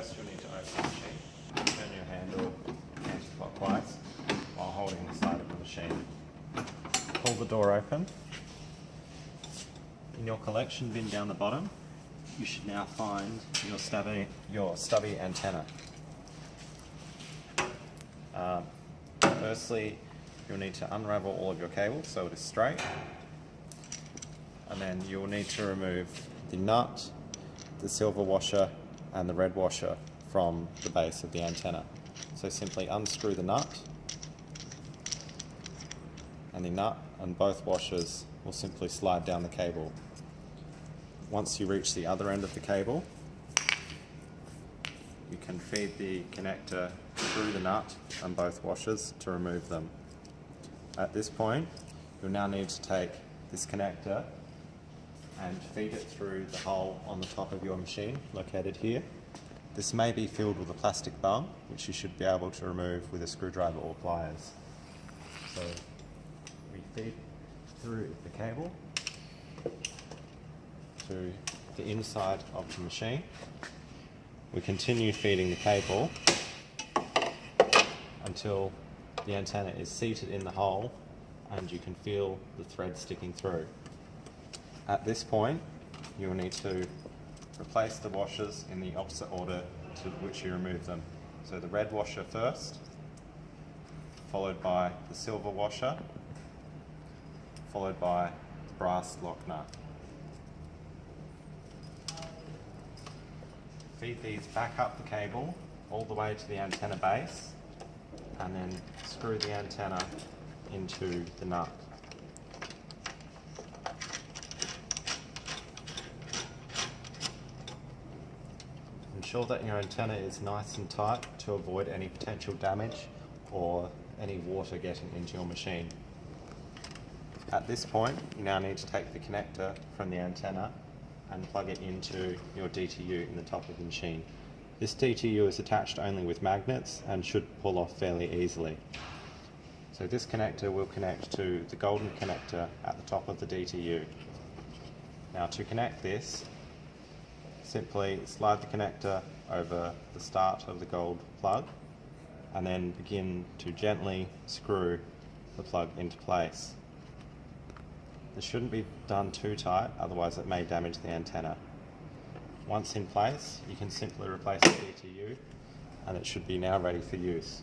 First, you'll need to open the machine. Turn your handle anti-clockwise while holding the side of the machine. Pull the door open. In your collection bin down the bottom, you should now find your stubby antenna. Firstly, you'll need to unravel all of your cables so it is straight, and then you'll need to remove the nut, the silver washer and the red washer from the base of the antenna. So simply unscrew the nut, and the nut and both washers will simply slide down the cable. Once you reach the other end of the cable, you can feed the connector through the nut and both washers to remove them. At this point, you'll now need to take this connector and feed it through the hole on the top of your machine, located here. This may be filled with a plastic bung, which you should be able to remove with a screwdriver or pliers. So we feed through the cable to the inside of the machine. We continue feeding the cable until the antenna is seated in the hole and you can feel the thread sticking through. At this point, you will need to replace the washers in the opposite order to which you remove them. So the red washer first, followed by the silver washer, followed by the brass lock nut. Feed these back up the cable all the way to the antenna base, and then screw the antenna into the nut. Ensure that your antenna is nice and tight to avoid any potential damage or any water getting into your machine. At this point, you now need to take the connector from the antenna and plug it into your DTU in the top of the machine. This DTU is attached only with magnets and should pull off fairly easily. So this connector will connect to the golden connector at the top of the DTU. Now to connect this, simply slide the connector over the start of the gold plug and then begin to gently screw the plug into place. This shouldn't be done too tight, otherwise it may damage the antenna. Once in place, you can simply replace the DTU and it should be now ready for use.